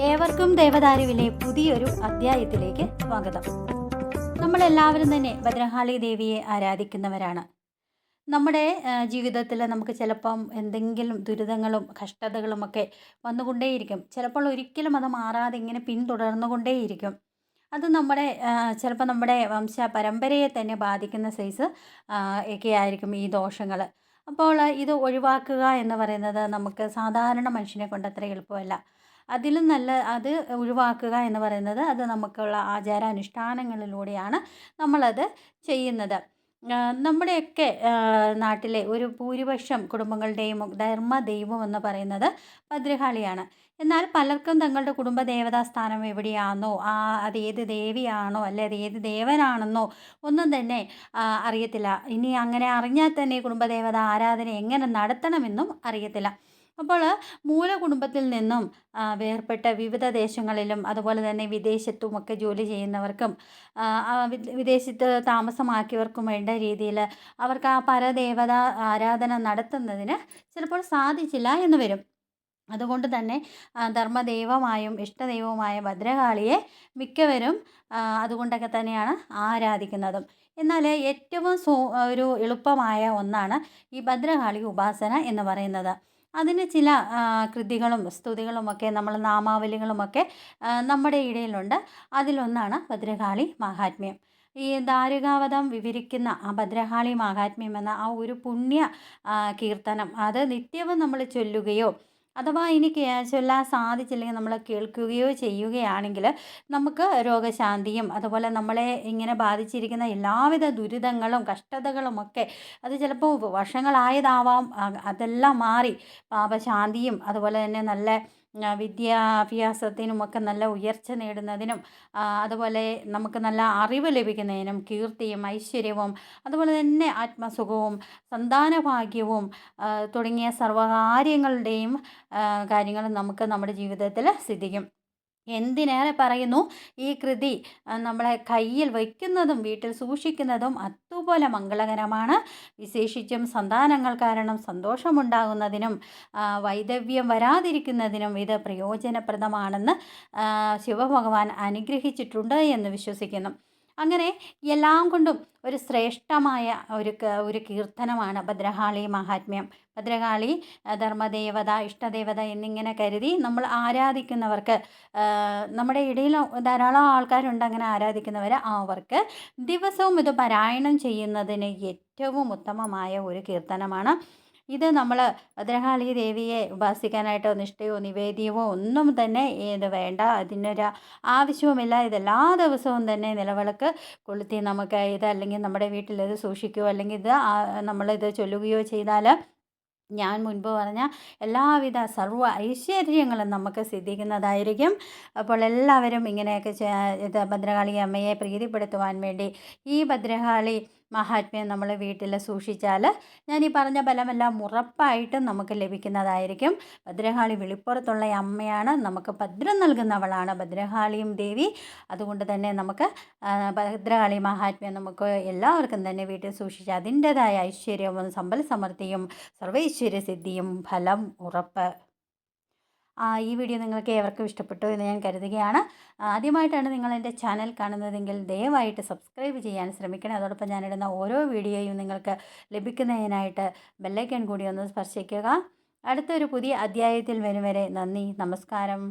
ഏവർക്കും ദേവദാരുവിലെ പുതിയൊരു അധ്യായത്തിലേക്ക് സ്വാഗതം. നമ്മളെല്ലാവരും തന്നെ ഭദ്രകാളി ദേവിയെ ആരാധിക്കുന്നവരാണ്. നമ്മുടെ ജീവിതത്തിൽ നമുക്ക് ചിലപ്പം എന്തെങ്കിലും ദുരിതങ്ങളും കഷ്ടതകളുമൊക്കെ വന്നുകൊണ്ടേയിരിക്കും. ചിലപ്പോൾ ഒരിക്കലും അത് മാറാതെ ഇങ്ങനെ പിന്തുടർന്നുകൊണ്ടേയിരിക്കും. അത് നമ്മുടെ ചിലപ്പോൾ നമ്മുടെ വംശ പരമ്പരയെ തന്നെ ബാധിക്കുന്ന സൈസ് ഒക്കെ ആയിരിക്കും ഈ ദോഷങ്ങൾ. അപ്പോൾ ഇത് ഒഴിവാക്കുക എന്ന് പറയുന്നത് നമുക്ക് സാധാരണ മനുഷ്യനെ കൊണ്ട് അത്ര എളുപ്പമല്ല. അതിലും നല്ല അത് ഒഴിവാക്കുക എന്ന് പറയുന്നത് അത് നമുക്കുള്ള ആചാരാനുഷ്ഠാനങ്ങളിലൂടെയാണ് നമ്മളത് ചെയ്യുന്നത്. നമ്മുടെയൊക്കെ നാട്ടിലെ ഒരു ഭൂരിപക്ഷം കുടുംബങ്ങളുടെയും ധർമ്മദൈവം എന്ന് പറയുന്നത് ഭദ്രകാളിയാണ്. എന്നാൽ പലർക്കും തങ്ങളുടെ കുടുംബ ദേവതാ സ്ഥാനം എവിടെയാണെന്നോ അത് ഏത് ദേവിയാണോ അല്ലെ അത് ഏത് ദേവനാണെന്നോ ഒന്നും തന്നെ അറിയത്തില്ല. ഇനി അങ്ങനെ അറിഞ്ഞാൽ തന്നെ കുടുംബദേവത ആരാധന എങ്ങനെ നടത്തണമെന്നും അറിയത്തില്ല. അപ്പോൾ മൂലകുടുംബത്തിൽ നിന്നും വേർപെട്ട വിവിധ ദേശങ്ങളിലും അതുപോലെ തന്നെ വിദേശത്തുമൊക്കെ ജോലി ചെയ്യുന്നവർക്കും വിദേശത്ത് താമസമാക്കിയവർക്കും വേണ്ട രീതിയിൽ അവർക്ക് ആ പരദേവത ആരാധന നടത്തുന്നതിന് ചിലപ്പോൾ സാധിച്ചില്ല എന്ന് വരും. അതുകൊണ്ട് തന്നെ ധർമ്മദൈവമായും ഇഷ്ടദൈവവുമായ ഭദ്രകാളിയെ മിക്കവരും അതുകൊണ്ടൊക്കെ തന്നെയാണ് ആരാധിക്കുന്നതും. എന്നാൽ ഏറ്റവും ഒരു എളുപ്പമായ ഒന്നാണ് ഈ ഭദ്രകാളി ഉപാസന എന്ന് പറയുന്നത്. അതിന് ചില കൃതികളും സ്തുതികളുമൊക്കെ നമ്മൾ നാമാവലികളുമൊക്കെ നമ്മുടെ ഇടയിലുണ്ട്. അതിലൊന്നാണ് ഭദ്രകാളി മാഹാത്മ്യം. ഈ ദാരുകാവധം വിവരിക്കുന്ന ആ ഭദ്രകാളി മാഹാത്മ്യം എന്ന ആ ഒരു പുണ്യ കീർത്തനം അത് നിത്യവും നമ്മൾ ചൊല്ലുകയോ അഥവാ ഇനി ചൊല്ലാൻ സാധിച്ചില്ലെങ്കിൽ നമ്മൾ കേൾക്കുകയോ ചെയ്യുകയാണെങ്കിൽ നമുക്ക് രോഗശാന്തിയും അതുപോലെ നമ്മളെ ഇങ്ങനെ ബാധിച്ചിരിക്കുന്ന എല്ലാവിധ ദുരിതങ്ങളും കഷ്ടതകളുമൊക്കെ അത് ചിലപ്പോൾ വർഷങ്ങളായതാവാം, അതെല്ലാം മാറി പാപശാന്തിയും അതുപോലെ തന്നെ നല്ല വിദ്യാഭ്യാസത്തിനുമൊക്കെ നല്ല ഉയർച്ച നേടുന്നതിനും അതുപോലെ നമുക്ക് നല്ല അറിവ് ലഭിക്കുന്നതിനും കീർത്തിയും ഐശ്വര്യവും അതുപോലെ തന്നെ ആത്മസുഖവും സന്താനഭാഗ്യവും തുടങ്ങിയ സർവകാര്യങ്ങളുടെയും കാര്യങ്ങൾ നമുക്ക് നമ്മുടെ ജീവിതത്തിൽ സിദ്ധിക്കും. എന്തിനേറെ പറയുന്നു, ഈ കൃതി നമ്മളെ കയ്യിൽ വയ്ക്കുന്നതും വീട്ടിൽ സൂക്ഷിക്കുന്നതും അതുപോലെ മംഗളകരമാണ്. വിശേഷിച്ചും സന്താനങ്ങൾ കാരണം സന്തോഷമുണ്ടാകുന്നതിനും വൈദവ്യം വരാതിരിക്കുന്നതിനും ഇത് പ്രയോജനപ്രദമാണെന്ന് ശിവഭഗവാൻ അനുഗ്രഹിച്ചിട്ടുണ്ട് എന്ന് വിശ്വസിക്കുന്നു. അങ്ങനെ എല്ലാം കൊണ്ടും ഒരു ശ്രേഷ്ഠമായ ഒരു കീർത്തനമാണ് ഭദ്രകാളി മാഹാത്മ്യം. ഭദ്രകാളി ധർമ്മദേവത ഇഷ്ടദേവത എന്നിങ്ങനെ കരുതി നമ്മൾ ആരാധിക്കുന്നവർക്ക് നമ്മുടെ ഇടയിൽ ധാരാളം ആൾക്കാരുണ്ട് അങ്ങനെ ആരാധിക്കുന്നവർ. അവർക്ക് ദിവസവും ഇത് പാരായണം ചെയ്യുന്നതിന് ഏറ്റവും ഉത്തമമായ ഒരു കീർത്തനമാണ് ഇത്. നമ്മൾ ഭദ്രകാളി ദേവിയെ ഉപാസിക്കാനായിട്ടോ നിഷ്ഠയോ നിവേദ്യമോ ഒന്നും തന്നെ ഇത് വേണ്ട, അതിനൊരു ആവശ്യവുമില്ല. ഇതെല്ലാ ദിവസവും തന്നെ നിലവിളക്ക് കൊളുത്തി നമുക്ക് ഇത് അല്ലെങ്കിൽ നമ്മുടെ വീട്ടിലിത് സൂക്ഷിക്കുകയോ അല്ലെങ്കിൽ ഇത് നമ്മളിത് ചൊല്ലുകയോ ചെയ്താൽ ഞാൻ മുൻപ് പറഞ്ഞ എല്ലാവിധ സർവ്വ ഐശ്വര്യങ്ങളും നമുക്ക് സിദ്ധിക്കുന്നതായിരിക്കും. അപ്പോൾ എല്ലാവരും ഇങ്ങനെയൊക്കെ ഇത് ഭദ്രകാളി അമ്മയെ പ്രീതിപ്പെടുത്തുവാൻ വേണ്ടി ഈ ഭദ്രകാളി മഹാത്മ്യം നമ്മൾ വീട്ടിൽ സൂക്ഷിച്ചാൽ ഞാൻ ഈ പറഞ്ഞ ഫലമെല്ലാം ഉറപ്പായിട്ടും നമുക്ക് ലഭിക്കുന്നതായിരിക്കും. ഭദ്രകാളി വെളിപ്പുറത്തുള്ള അമ്മയാണ്, നമുക്ക് ഭദ്രം നൽകുന്നവളാണ് ഭദ്രകാളിയും ദേവി. അതുകൊണ്ട് തന്നെ നമുക്ക് ഭദ്രകാളി മഹാത്മ്യം നമുക്ക് എല്ലാവർക്കും തന്നെ വീട്ടിൽ സൂക്ഷിച്ച് അതിൻ്റെതായ ഐശ്വര്യവും സമ്പൽ സമൃദ്ധിയും സർവൈശ്വര്യസിദ്ധിയും ഫലം ഉറപ്പ്. ഈ വീഡിയോ നിങ്ങൾക്ക് ഏവർക്കും ഇഷ്ടപ്പെട്ടു എന്ന് ഞാൻ കരുതുകയാണ്. ആദ്യമായിട്ടാണ് നിങ്ങൾ എൻ്റെ ചാനൽ കാണുന്നതെങ്കിൽ ദയവായിട്ട് സബ്സ്ക്രൈബ് ചെയ്യാൻ ശ്രമിക്കണം. അതോടൊപ്പം ഞാനിടുന്ന ഓരോ വീഡിയോയും നിങ്ങൾക്ക് ലഭിക്കുന്നതിനായിട്ട് ബെല്ലൈക്കൺ കൂടി ഒന്ന് സ്പർശിക്കുക. അടുത്തൊരു പുതിയ അധ്യായത്തിൽ വരും വരെ നന്ദി, നമസ്കാരം.